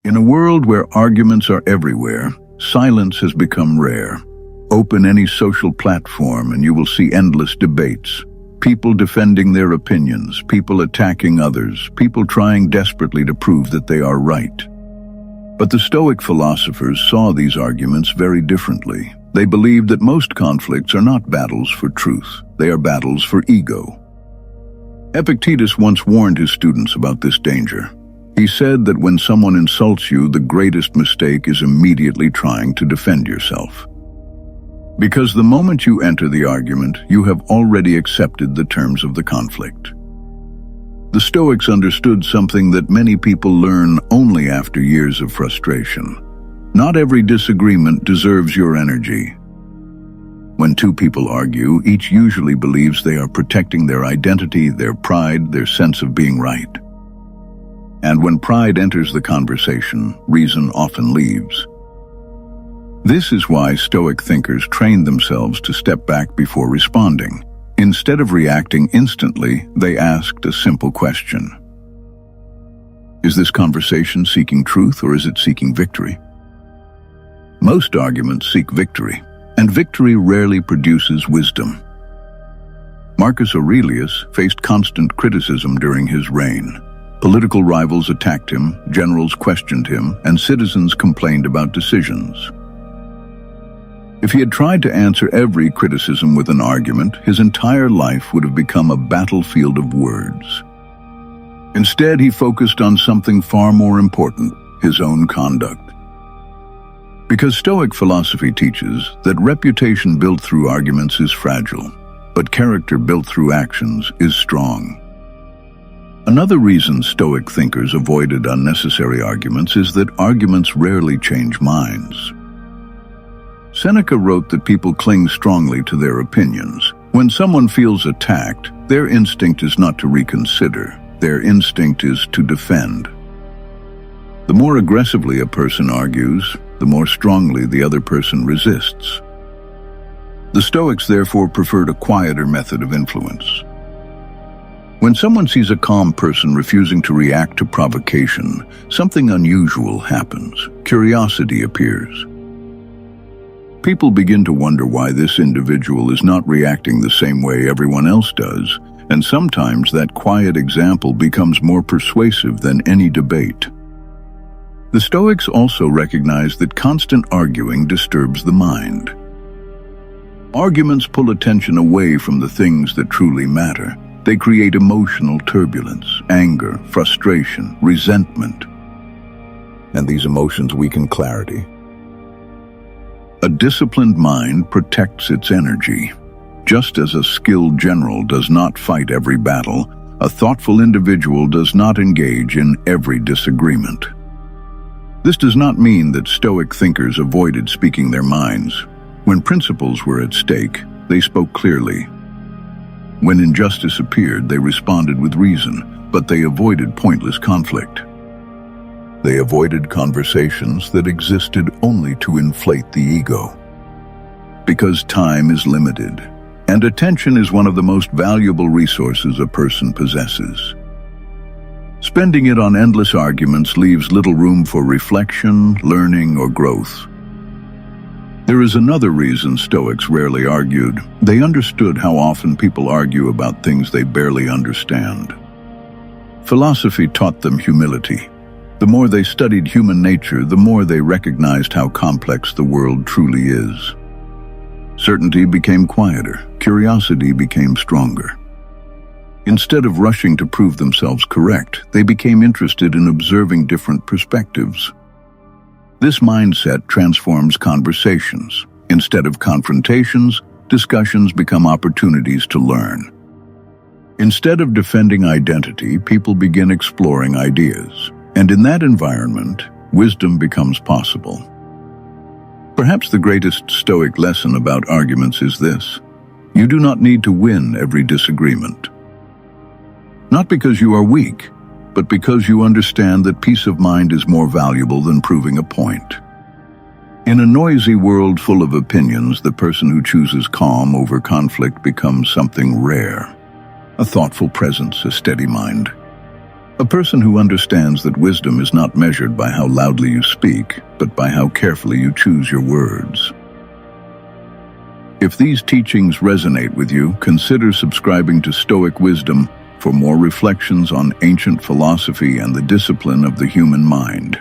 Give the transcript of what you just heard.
In a world where arguments are everywhere, silence has become rare. Open any social platform and you will see endless debates. People defending their opinions, people attacking others, people trying desperately to prove that they are right. But the Stoic philosophers saw these arguments very differently. They believed that most conflicts are not battles for truth, they are battles for ego. Epictetus once warned his students about this danger. He said that when someone insults you, the greatest mistake is immediately trying to defend yourself. Because the moment you enter the argument, you have already accepted the terms of the conflict. The Stoics understood something that many people learn only after years of frustration. Not every disagreement deserves your energy. When two people argue, each usually believes they are protecting their identity, their pride, their sense of being right. And when pride enters the conversation, reason often leaves. This is why Stoic thinkers trained themselves to step back before responding. Instead of reacting instantly, they asked a simple question. Is this conversation seeking truth or is it seeking victory? Most arguments seek victory, and victory rarely produces wisdom. Marcus Aurelius faced constant criticism during his reign. Political rivals attacked him, generals questioned him, and citizens complained about decisions. If he had tried to answer every criticism with an argument, his entire life would have become a battlefield of words. Instead, he focused on something far more important, his own conduct. Because Stoic philosophy teaches that reputation built through arguments is fragile, but character built through actions is strong. Another reason Stoic thinkers avoided unnecessary arguments is that arguments rarely change minds. Seneca wrote that people cling strongly to their opinions. When someone feels attacked, their instinct is not to reconsider. Their instinct is to defend. The more aggressively a person argues, the more strongly the other person resists. The Stoics therefore preferred a quieter method of influence. When someone sees a calm person refusing to react to provocation, something unusual happens. Curiosity appears. People begin to wonder why this individual is not reacting the same way everyone else does, and sometimes that quiet example becomes more persuasive than any debate. The Stoics also recognize that constant arguing disturbs the mind. Arguments pull attention away from the things that truly matter. They create emotional turbulence, anger, frustration, resentment. And these emotions weaken clarity. A disciplined mind protects its energy. Just as a skilled general does not fight every battle, a thoughtful individual does not engage in every disagreement. This does not mean that Stoic thinkers avoided speaking their minds. When principles were at stake, they spoke clearly. When injustice appeared, they responded with reason, but they avoided pointless conflict. They avoided conversations that existed only to inflate the ego. Because time is limited, and attention is one of the most valuable resources a person possesses. Spending it on endless arguments leaves little room for reflection, learning, or growth. There is another reason Stoics rarely argued. They understood how often people argue about things they barely understand. Philosophy taught them humility. The more they studied human nature, the more they recognized how complex the world truly is. Certainty became quieter, curiosity became stronger. Instead of rushing to prove themselves correct, they became interested in observing different perspectives. This mindset transforms conversations. Instead of confrontations, discussions become opportunities to learn. Instead of defending identity, people begin exploring ideas. And in that environment, wisdom becomes possible. Perhaps the greatest Stoic lesson about arguments is this: you do not need to win every disagreement. Not because you are weak, but because you understand that peace of mind is more valuable than proving a point. In a noisy world full of opinions, the person who chooses calm over conflict becomes something rare. A thoughtful presence, a steady mind. A person who understands that wisdom is not measured by how loudly you speak, but by how carefully you choose your words. If these teachings resonate with you, consider subscribing to Stoic Wisdom for more reflections on ancient philosophy and the discipline of the human mind.